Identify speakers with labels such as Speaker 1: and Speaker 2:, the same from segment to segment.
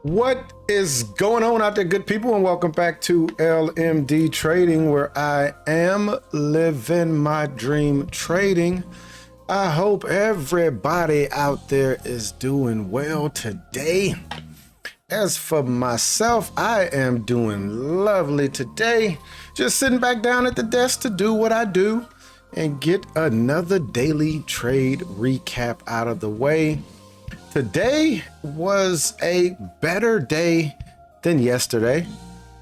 Speaker 1: What is going on out there, good people, and welcome back to LMD Trading, where I am living my dream trading. I hope everybody out there is doing well today. As for myself, I am doing lovely today. Just sitting back down at the desk to do what I do and get another daily trade recap out of the way. Today was a better day than yesterday.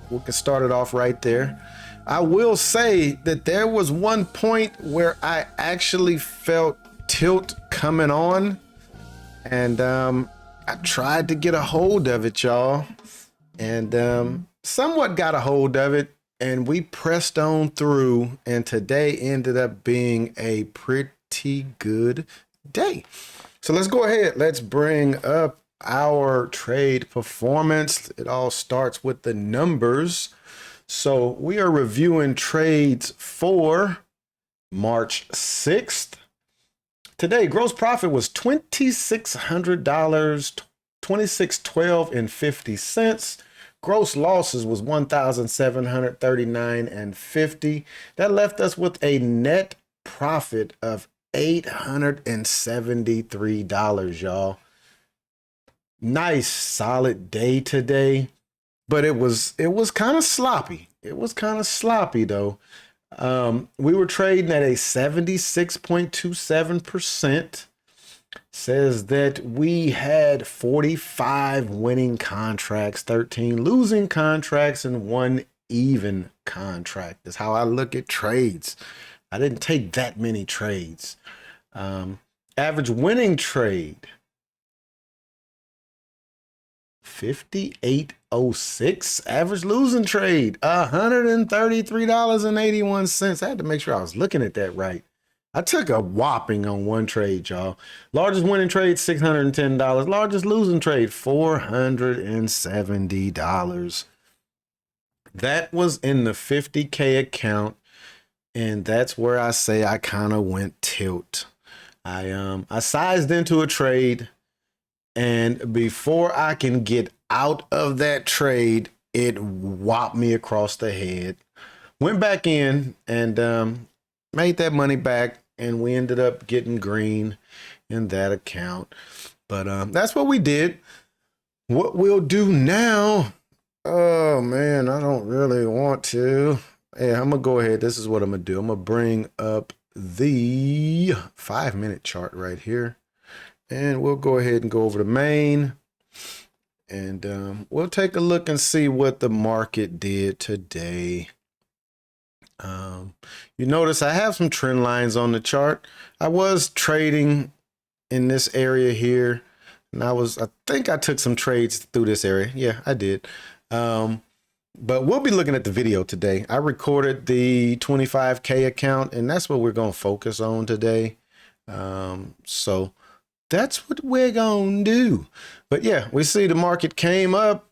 Speaker 1: We can start it off right there. I will say that there was one point where I actually felt tilt coming on, and I tried to get a hold of it, y'all, and somewhat got a hold of it, and we pressed on through, and today ended up being a pretty good day. So let's go ahead. Let's bring up our trade performance. It all starts with the numbers. So we are reviewing trades for March 6th. Today, gross profit was $2,600, $26.12.50. Gross losses was $1,739.50. That left us with a net profit of $873, y'all. Nice solid day today, but it was kind of sloppy. It was kind of sloppy though. We were trading at a 76.27%. Says that we had 45 winning contracts, 13 losing contracts, and 1 even contract. That's how I look at trades. I didn't take that many trades. Average winning trade, 58.06. Average losing trade, $133.81. I had to make sure I was looking at that right. I took a whopping on one trade, y'all. Largest winning trade, $610. Largest losing trade, $470. That was in the 50K account. And that's where I say I kind of went tilt. I sized into a trade, and before I can get out of that trade, it whopped me across the head. Went back in and made that money back, and we ended up getting green in that account. But that's what we did. What we'll do now, oh man, I don't really want to. Hey, I'm gonna go ahead. This is what I'm gonna do. I'm gonna bring up the 5-minute chart right here, and we'll go ahead and go over the main, and we'll take a look and see what the market did today. You notice I have some trend lines on the chart. I was trading in this area here, and I think I took some trades through this area. Yeah, I did. But we'll be looking at the video today. I recorded the 25K account, and that's what we're going to focus on today. So that's what we're going to do. But yeah, we see the market came up,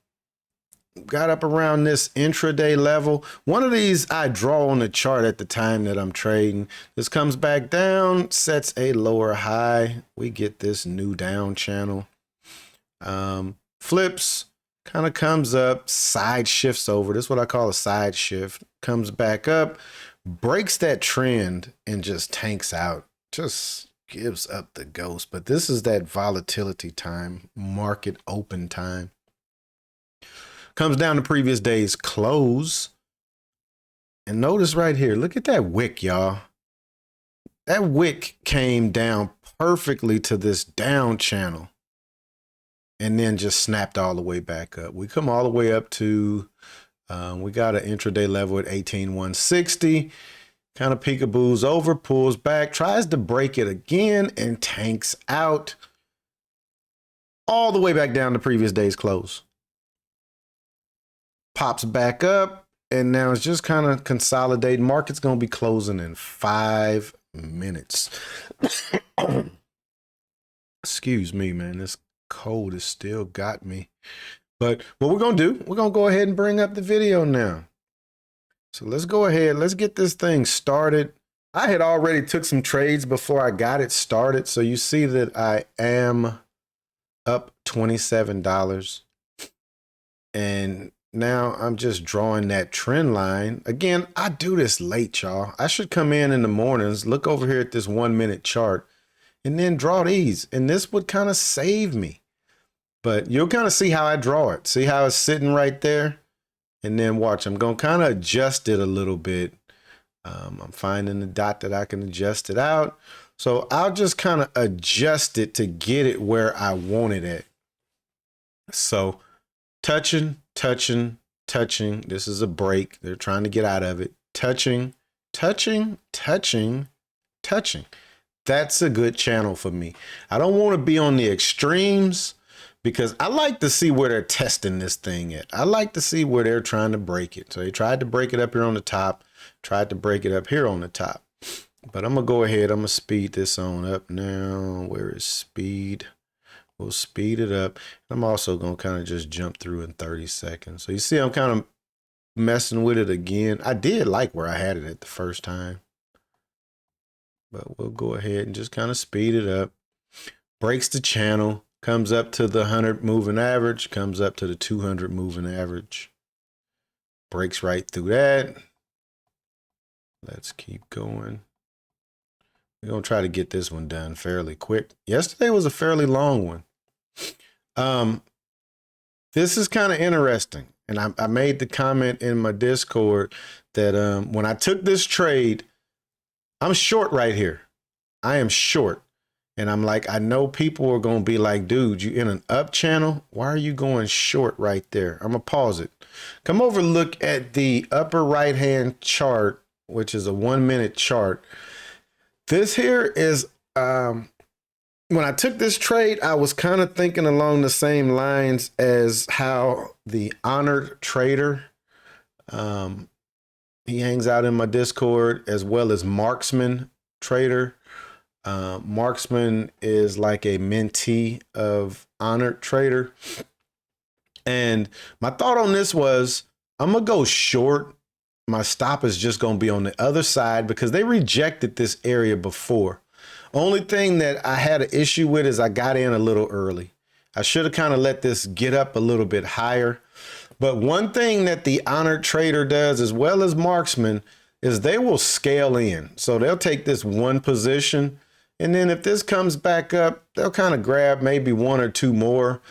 Speaker 1: got up around this intraday level. One of these I draw on the chart at the time that I'm trading. This comes back down, sets a lower high. We get this new down channel. Flips. Kind of comes up, side shifts over. This is what I call a side shift. Comes back up, breaks that trend, and just tanks out. Just gives up the ghost. But this is that volatility time, market open time. Comes down to previous day's close. And notice right here, look at that wick, y'all. That wick came down perfectly to this down channel, and then just snapped all the way back up. We come all the way up to, we got an intraday level at 18,160, kind of peekaboos over, pulls back, tries to break it again, and tanks out all the way back down to previous day's close. Pops back up, and now it's just kind of consolidating. Market's going to be closing in 5 minutes. Excuse me, man. This cold has still got me. But what we're going to do, we're going to go ahead and bring up the video now. So let's go ahead. Let's get this thing started. I had already took some trades before I got it started. So you see that I am up $27. And now I'm just drawing that trend line. Again, I do this late, y'all. I should come in the mornings, look over here at this 1 minute chart, and then draw these. And this would kind of save me. But you'll kind of see how I draw it. See how it's sitting right there? And then watch, I'm going to kind of adjust it a little bit. I'm finding the dot that I can adjust it out. So I'll just kind of adjust it to get it where I want it at. So touching, touching, touching. This is a break. They're trying to get out of it. Touching, touching, touching, touching. That's a good channel for me. I don't want to be on the extremes because I like to see where they're testing this thing at. I like to see where they're trying to break it. So they tried to break it up here on the top, tried to break it up here on the top. But I'm going to go ahead. I'm going to speed this on up now. Where is speed? We'll speed it up. I'm also going to kind of just jump through in 30 seconds. So you see I'm kind of messing with it again. I did like where I had it at the first time. But we'll go ahead and just kind of speed it up. Breaks the channel. Comes up to the 100 moving average. Comes up to the 200 moving average. Breaks right through that. Let's keep going. We're going to try to get this one done fairly quick. Yesterday was a fairly long one. This is kind of interesting. And I made the comment in my Discord that when I took this trade, I'm short right here. I am short. And I'm like, I know people are going to be like, dude, you in an up channel? Why are you going short right there? I'm going to pause it. Come over, look at the upper right-hand chart, which is a 1 minute chart. This here is, when I took this trade, I was kind of thinking along the same lines as how the honored trader, he hangs out in my Discord, as well as marksman trader. Marksman is like a mentee of honored trader. And my thought on this was, I'm going to go short. My stop is just going to be on the other side because they rejected this area before. Only thing that I had an issue with is I got in a little early. I should have kind of let this get up a little bit higher. But one thing that the honored trader does, as well as marksman, is they will scale in. So they'll take this one position, and then if this comes back up, they'll kind of grab maybe one or two more,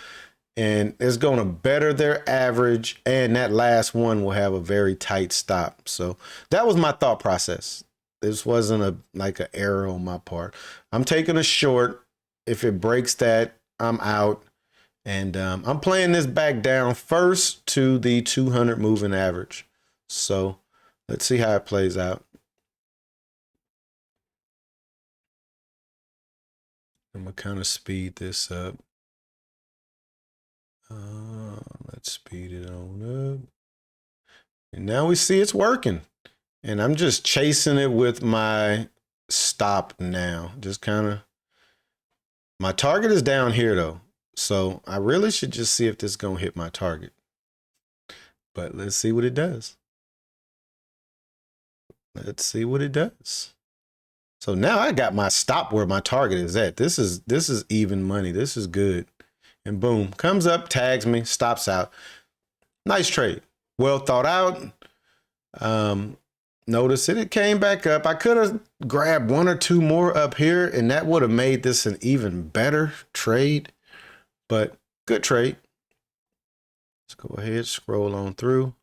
Speaker 1: and it's going to better their average, and that last one will have a very tight stop. So that was my thought process. This wasn't like an error on my part. I'm taking a short. If it breaks that, I'm out. And I'm playing this back down first to the 200 moving average. So let's see how it plays out. I'm going to kind of speed this up. Let's speed it on up. And now we see it's working. And I'm just chasing it with my stop now. Just kind of, my target is down here though. So I really should just see if this is going to hit my target. But let's see what it does. Let's see what it does. So now I got my stop where my target is at. This is even money. This is good. And boom, comes up, tags me, stops out. Nice trade. Well thought out. Notice it came back up. I could have grabbed one or two more up here, and that would have made this an even better trade. But good trade. Let's go ahead, scroll on through.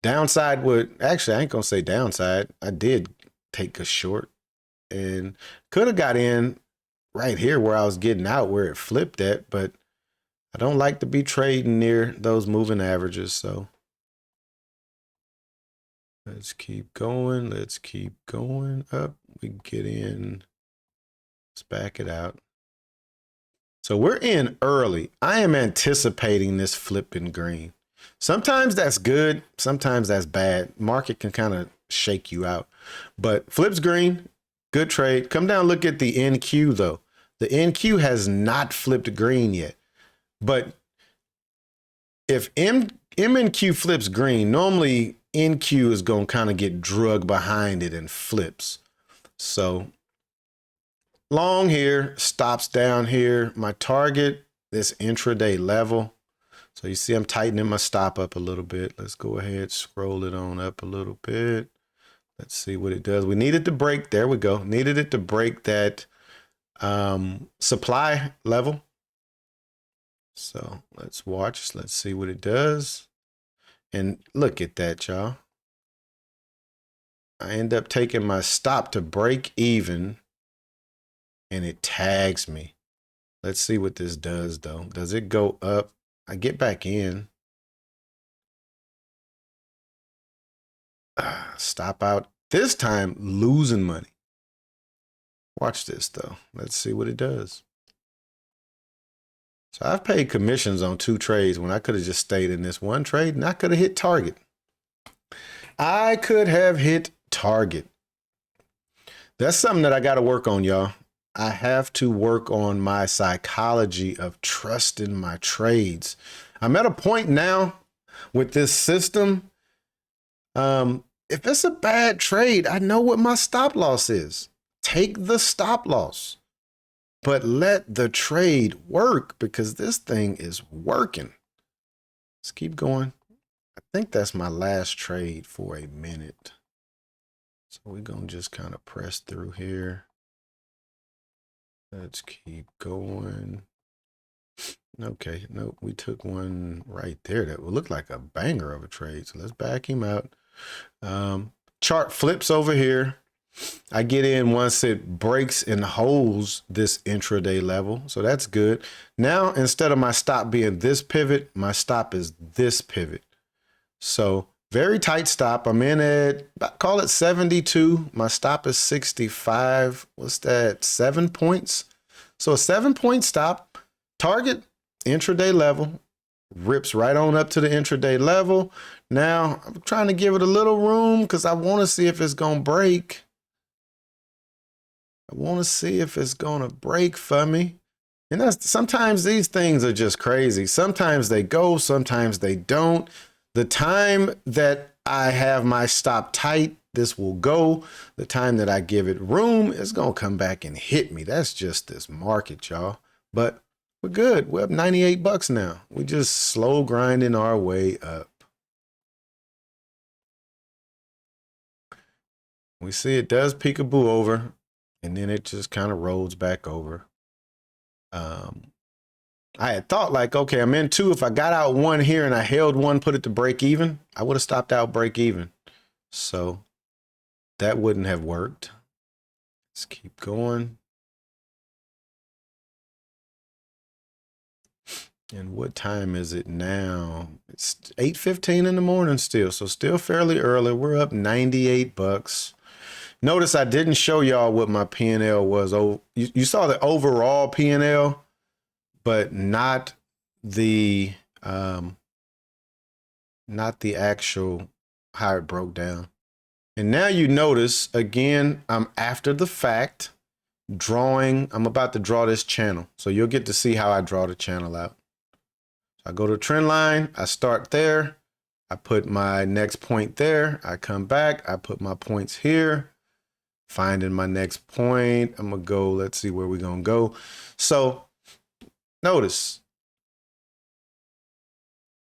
Speaker 1: Downside would, actually, I ain't going to say downside. I did take a short and could have got in right here where I was getting out where it flipped at, but I don't like to be trading near those moving averages. So let's keep going. Let's keep going up. We can get in. Let's back it out. So we're in early. I am anticipating this flipping green. Sometimes that's good. Sometimes that's bad. Market can kind of shake you out. But flips green, good trade. Come down, look at the NQ though. The NQ has not flipped green yet. But if MNQ flips green, normally NQ is going to kind of get drugged behind it and flips. So long here, stops down here. My target, this intraday level. So you see I'm tightening my stop up a little bit. Let's go ahead, scroll it on up a little bit. Let's see what it does. We needed to break, there we go. Needed it to break that supply level. So let's watch, let's see what it does. And look at that, y'all. I end up taking my stop to break even and it tags me. Let's see what this does though. Does it go up? I get back in. Stop out. This time losing money. Watch this though. Let's see what it does. So I've paid commissions on 2 trades when I could have just stayed in this one trade and I could have hit target. I could have hit target. That's something that I got to work on, y'all. I have to work on my psychology of trusting my trades. I'm at a point now with this system. If it's a bad trade, I know what my stop loss is. Take the stop loss, but let the trade work because this thing is working. Let's keep going. I think that's my last trade for a minute. So we're going to just kind of press through here. Let's keep going. Okay, nope, we took one right there that would look like a banger of a trade. So let's back him out. Chart flips over here. I get in once it breaks and holds this intraday level. So that's good. Now, instead of my stop being this pivot, my stop is this pivot. So very tight stop. I'm in at, call it 72. My stop is 65. What's that? 7 points. So a 7-point stop. Target, intraday level. Rips right on up to the intraday level. Now I'm trying to give it a little room because I want to see if it's going to break. I want to see if it's going to break for me. And that's sometimes these things are just crazy. Sometimes they go, sometimes they don't. The time that I have my stop tight, this will go. The time that I give it room, it's going to come back and hit me. That's just this market, y'all. But we're good. We're up 98 bucks now. We just slow grinding our way up. We see it does peekaboo over, and then it just kind of rolls back over. I had thought like, okay, I'm in 2. If I got out 1 here and I held 1, put it to break even, I would have stopped out break even. So that wouldn't have worked. Let's keep going. And what time is it now? It's 8:15 in the morning still. So still fairly early. We're up 98 bucks. Notice I didn't show y'all what my P&L was. You saw the overall P&L, but not the actual how it broke down. And now you notice again, I'm after the fact drawing. I'm about to draw this channel. So you'll get to see how I draw the channel out. I go to trend line, I start there, I put my next point there, I come back, I put my points here, finding my next point. I'm gonna go, let's see where we're gonna go. So notice,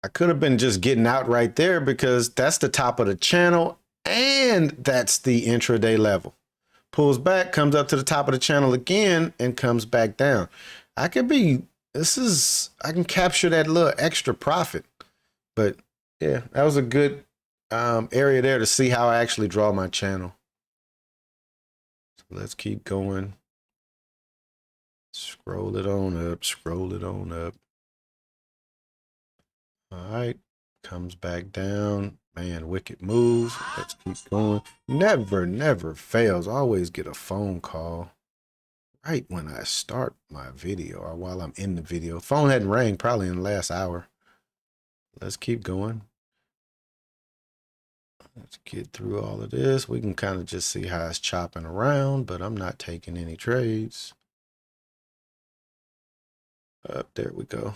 Speaker 1: I could have been just getting out right there because that's the top of the channel and that's the intraday level. Pulls back, comes up to the top of the channel again and comes back down. I could be, I can capture that little extra profit. But yeah, that was a good area there to see how I actually draw my channel. So let's keep going. Scroll it on up, scroll it on up. All right, comes back down. Man, wicked moves. Let's keep going. Never fails. I always get a phone call right when I start my video or while I'm in the video. Phone hadn't rang probably in the last hour. Let's keep going. Let's get through all of this. We can kind of just see how it's chopping around, but I'm not taking any trades. Up there we go.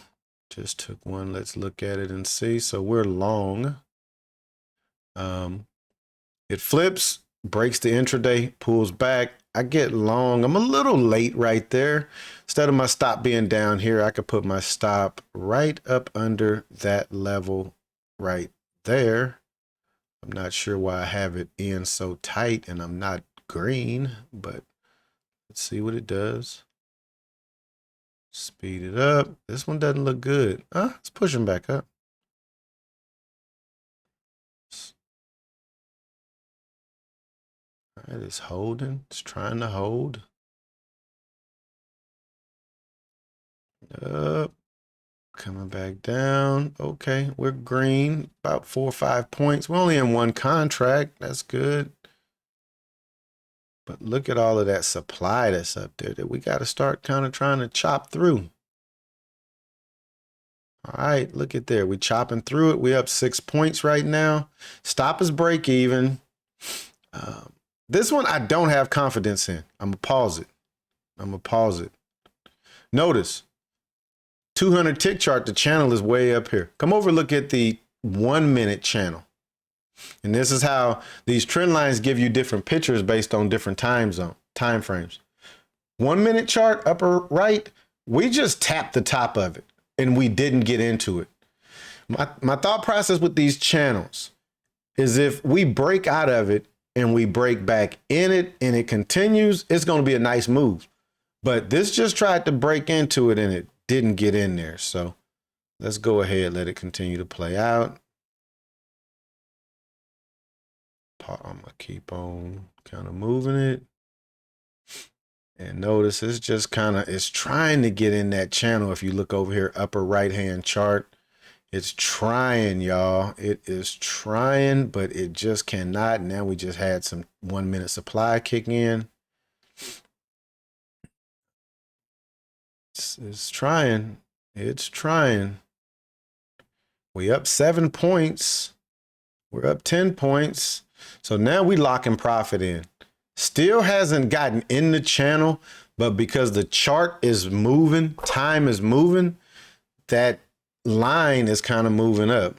Speaker 1: Just took one. Let's look at it and see. So we're long. It flips, breaks the intraday, pulls back. I get long. I'm a little late right there. Instead of my stop being down here, I could put my stop right up under that level right there. I'm not sure why I have it in so tight and I'm not green, but let's see what it does. Speed it up. This one doesn't look good. It's pushing back up. All right, it's holding. It's trying to hold. Up. Coming back down. Okay, we're green. About 4 or 5 points. We're only in one contract. That's good. But look at all of that supply that's up there that we got to start kind of trying to chop through. All right, look at there. We chopping through it. We up 6 points right now. Stop is break even. This one I don't have confidence in. I'm going to pause it. Notice, 200 tick chart, the channel is way up here. Come over, look at the 1 minute channel. And this is how these trend lines give you different pictures based on different time frames. 1 minute chart, upper right, we just tapped the top of it and we didn't get into it. My thought process with these channels is if we break out of it and we break back in it and it continues, it's going to be a nice move. But this just tried to break into it and it didn't get in there. So let's go ahead, let it continue to play out. I'm going to keep on kind of moving it. And notice it's just kind of, it's trying to get in that channel. If you look over here, upper right-hand chart, it's trying, y'all. It is trying, but it just cannot. Now we just had some 1 minute supply kick in. It's trying. It's trying. We up 7 points. We're up 10 points. So now we locking profit in. Still hasn't gotten in the channel, but because the chart is moving, time is moving, that line is kind of moving up.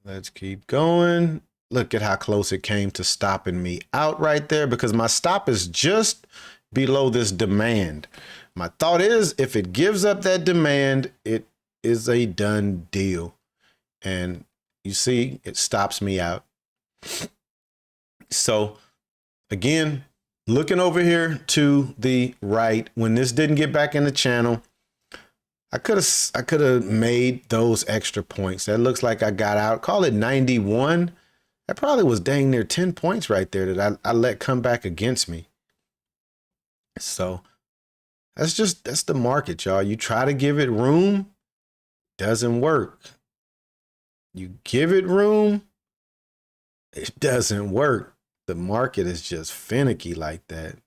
Speaker 1: Let's keep going. Look at how close it came to stopping me out right there because my stop is just below this demand. My thought is if it gives up that demand, it is a done deal. And you see, it stops me out. So again, looking over here to the right, when this didn't get back in the channel, I could have made those extra points. That looks like I got out. Call it 91. That probably was dang near 10 points right there that I let come back against me. So that's the market, y'all. You try to give it room, doesn't work. You give it room, it doesn't work. The market is just finicky like that.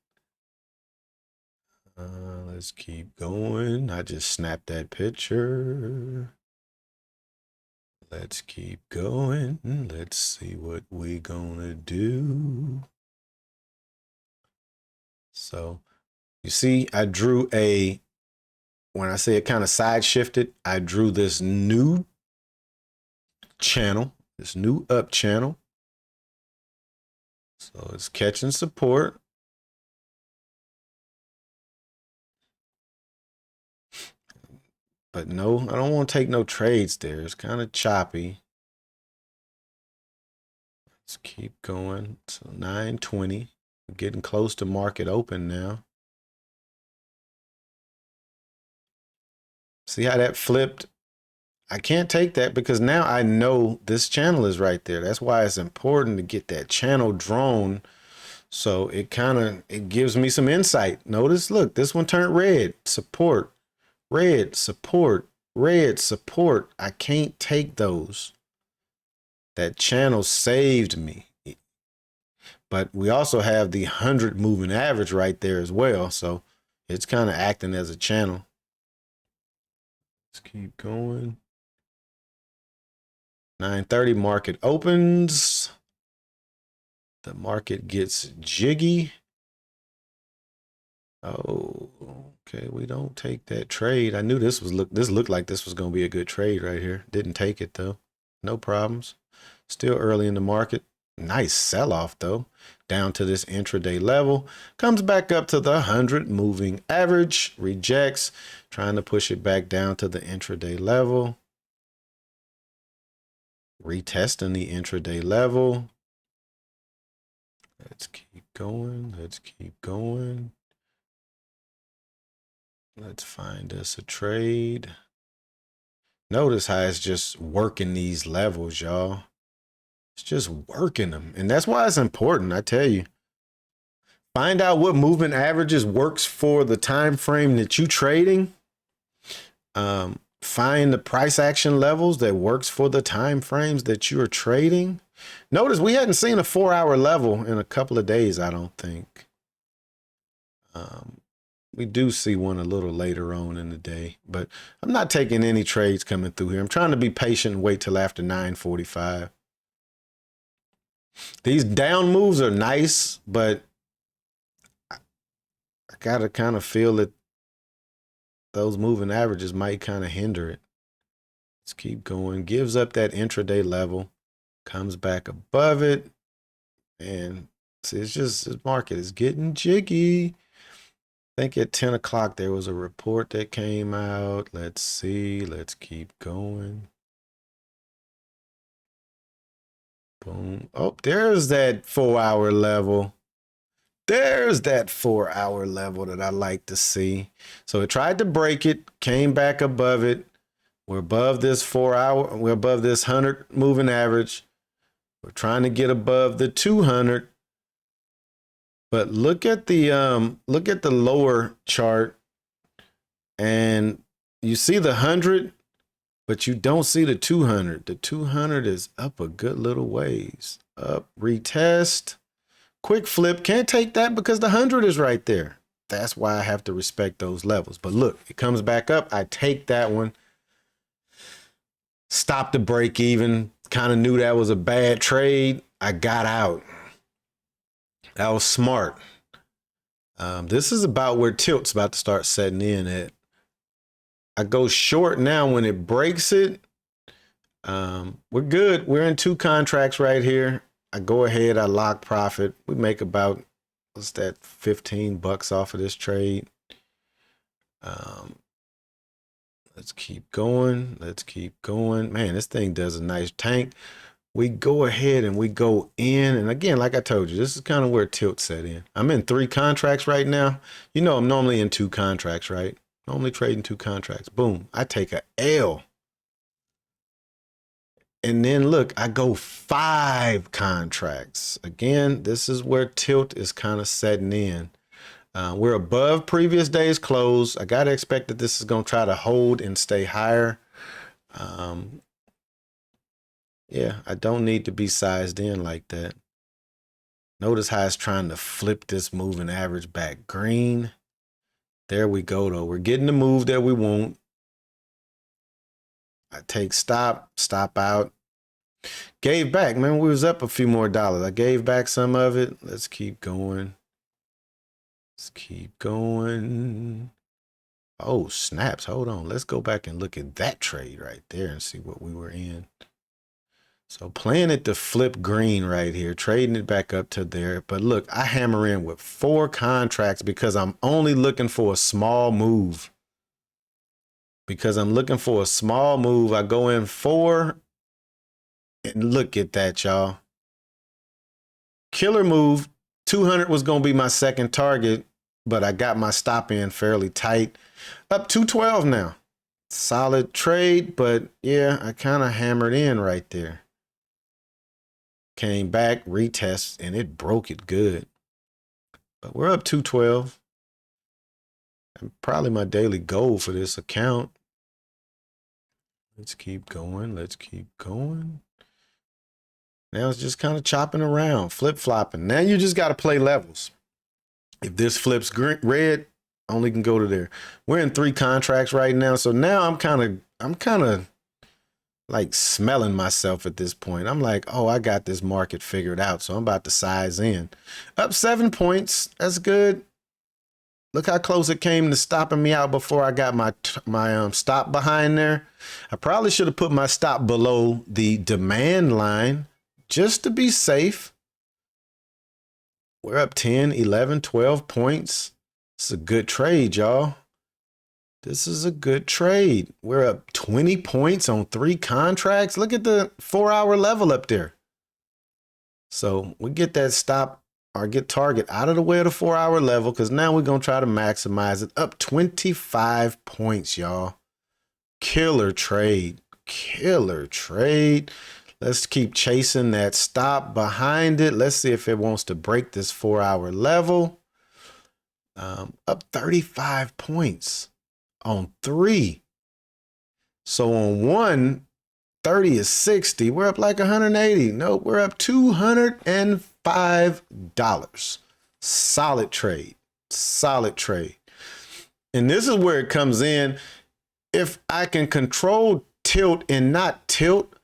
Speaker 1: Let's keep going. I just snapped that picture. Let's keep going. Let's see what we gonna do. So you see, I drew when I say it kind of side shifted, I drew this new channel, this new up channel. So it's catching support. But no, I don't want to take no trades there. It's kind of choppy. Let's keep going. So 920. We're getting close to market open now. See how that flipped? I can't take that because now I know this channel is right there. That's why it's important to get that channel drawn. So it gives me some insight. Notice, look, this one turned red. Support, red, support, red, support. I can't take those. That channel saved me. But we also have the 100 moving average right there as well. So it's kind of acting as a channel. Let's keep going. 9:30 market opens. The market gets jiggy. Oh, okay. We don't take that trade. I knew this looked like this was going to be a good trade right here. Didn't take it though. No problems. Still early in the market. Nice sell-off though, down to this intraday level, comes back up to the 100 moving average, rejects, trying to push it back down to the intraday level, retesting the intraday level. Let's keep going. Let's keep going. Let's find us a trade. Notice how it's just working these levels, y'all. It's just working them. And that's why it's important, I tell you. Find out what moving averages works for the time frame that you trading. Find the price action levels that works for the time frames that you're trading. Notice we hadn't seen a 4-hour level in a couple of days, I don't think. We do see one a little later on in the day, but I'm not taking any trades coming through here. I'm trying to be patient and wait till after 9:45. These down moves are nice, but I gotta kind of feel that those moving averages might kind of hinder it. Let's keep going. Gives up that intraday level, comes back above it, and see, it's just the market is getting jiggy. I think at 10 o'clock there was a report that came out. Let's see. Let's keep going. Boom. Oh, there's that 4-hour level. There's that 4-hour level that I like to see. So it tried to break it, came back above it. We're above this 4-hour. We're above this 100 moving average. We're trying to get above the 200. But look at the lower chart, and you see the 100, but you don't see the 200. The 200 is up a good little ways. Up, retest, quick flip. Can't take that because the 100 is right there. That's why I have to respect those levels. But look, it comes back up. I take that one. Stop the break even. Kind of knew that was a bad trade. I got out. That was smart. This is about where tilt's about to start setting in at. I go short now when it breaks it. We're good. We're in 2 contracts right here. I go ahead. I lock profit. We make about, what's that, $15 off of this trade. Let's keep going. Let's keep going. Man, this thing does a nice tank. We go ahead and we go in. And again, like I told you, this is kind of where tilt set in. I'm in 3 contracts right now. You know, I'm normally in 2 contracts, right? Normally trading 2 contracts. Boom. I take a L. And then look, I go 5 contracts. Again, this is where tilt is kind of setting in. We're above previous day's close. I got to expect that this is going to try to hold and stay higher. Yeah, I don't need to be sized in like that. Notice how it's trying to flip this moving average back green. There we go, though. We're getting the move that we want. I take stop out. Gave back, man. We was up a few more dollars. I gave back some of it. Let's keep going. Let's keep going. Oh, snaps. Hold on. Let's go back and look at that trade right there and see what we were in. So playing it to flip green right here, trading it back up to there. But look, I hammer in with 4 contracts because I'm only looking for a small move. Because I'm looking for a small move, I go in 4 and look at that, y'all. Killer move. 200 was going to be my second target, but I got my stop in fairly tight. Up 212 now. Solid trade, but yeah, I kind of hammered in right there. Came back, retest, and it broke it good. But we're up 212. And probably my daily goal for this account. Let's keep going. Let's keep going. Now it's just kind of chopping around, flip-flopping. Now you just got to play levels. If this flips green, red, only can go to there. We're in 3 contracts right now. So now I'm kind of like smelling myself at this point. I'm like, oh, I got this market figured out. So I'm about to size in. Up 7 points. That's good. Look how close it came to stopping me out before I got my stop behind there. I probably should have put my stop below the demand line, just to be safe, we're up 10, 11, 12 points. It's a good trade, y'all. This is a good trade. We're up 20 points on 3 contracts. Look at the 4-hour level up there. So we get that stop or get target out of the way of the 4-hour level, because now we're going to try to maximize it. Up 25 points, y'all. Killer trade. Killer trade. Let's keep chasing that stop behind it. Let's see if it wants to break this 4-hour level. Up 35 points on 3. So on 1, 30 is 60. We're up like 180. Nope, we're up $205. Solid trade. Solid trade. And this is where it comes in. If I can control tilt and not tilt,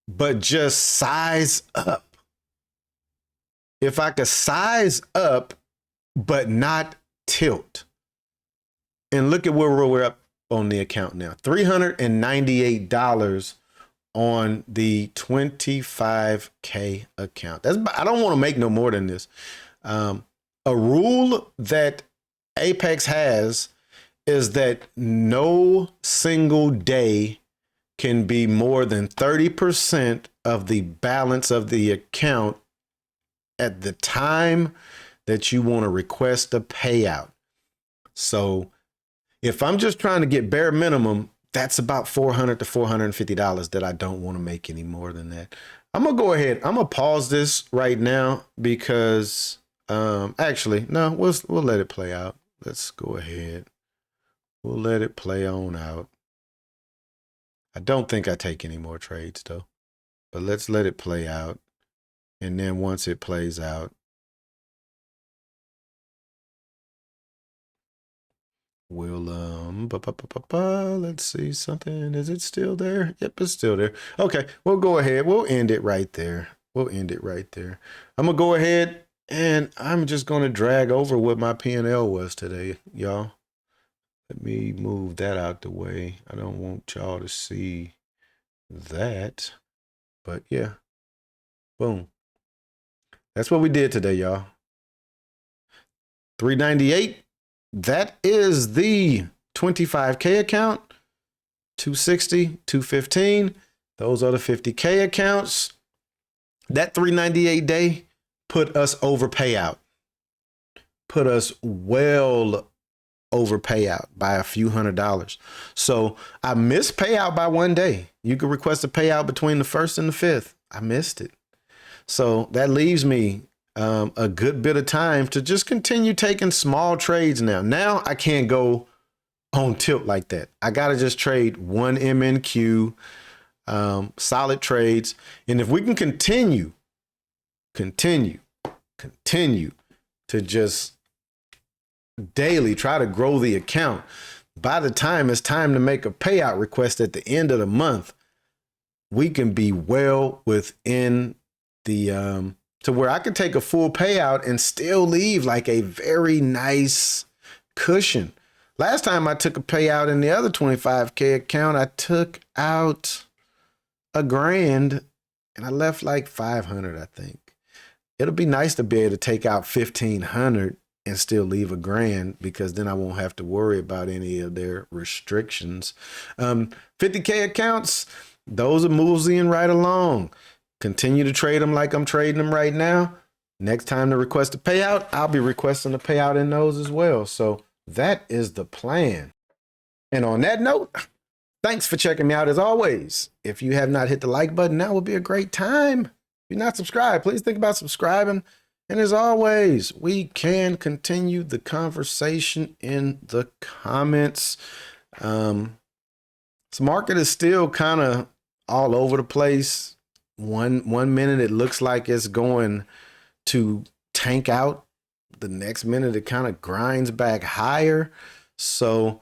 Speaker 1: but just size up. If I could size up, but not tilt. And look at where we're up on the account now. $398 on the 25K account. I don't want to make no more than this. A rule that Apex has is that no single day can be more than 30% of the balance of the account at the time that you want to request a payout. So if I'm just trying to get bare minimum, that's about $400 to $450 that I don't want to make any more than that. I'm going to go ahead. I'm going to pause this right now because actually, no, we'll let it play out. Let's go ahead. We'll let it play on out. I don't think I take any more trades though, but let's let it play out. And then once it plays out, we'll, let's see something. Is it still there? Yep, it's still there. Okay, we'll go ahead. We'll end it right there. We'll end it right there. I'm going to go ahead and I'm just going to drag over what my P&L was today, y'all. Let me move that out the way. I don't want y'all to see that, but yeah, boom. That's what we did today, y'all. 398. That is the 25K account. 260, 215. Those are the 50K accounts. That 398 day put us over payout. Put us well over payout by a few $100s. So I missed payout by 1 day. You could request a payout between the 1st and the 5th. I missed it. So that leaves me a good bit of time to just continue taking small trades now. Now I can't go on tilt like that. I got to just trade 1 MNQ, solid trades. And if we can continue to just daily try to grow the account, by the time it's time to make a payout request at the end of the month, we can be well within the to where I could take a full payout and still leave like a very nice cushion. Last time I took a payout in the other 25K account, I took out $1,000 and I left like 500, I think. It'll be nice to be able to take out 1,500 and still leave $1,000, because then I won't have to worry about any of their restrictions. 50K accounts, those are moving right along. Continue to trade them like I'm trading them right now. Next time to request a payout, I'll be requesting a payout in those as well. So that is the plan. And on that note, thanks for checking me out as always. If you have not hit the like button, now would be a great time. If you're not subscribed, please think about subscribing. And as always, we can continue the conversation in the comments. This market is still kind of all over the place. One minute it looks like it's going to tank out. The next minute it kind of grinds back higher. So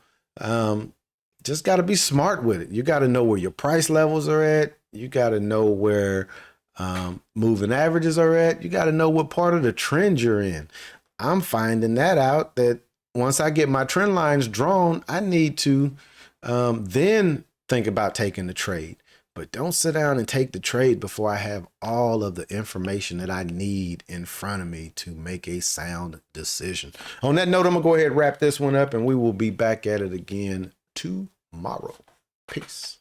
Speaker 1: just got to be smart with it. You got to know where your price levels are at. You got to know where moving averages are at. You got to know what part of the trend you're in. I'm finding that out, that once I get my trend lines drawn, I need to then think about taking the trade. but don't sit down and take the trade before I have all of the information that I need in front of me to make a sound decision. On that note, I'm gonna go ahead and wrap this one up, and we will be back at it again tomorrow. Peace.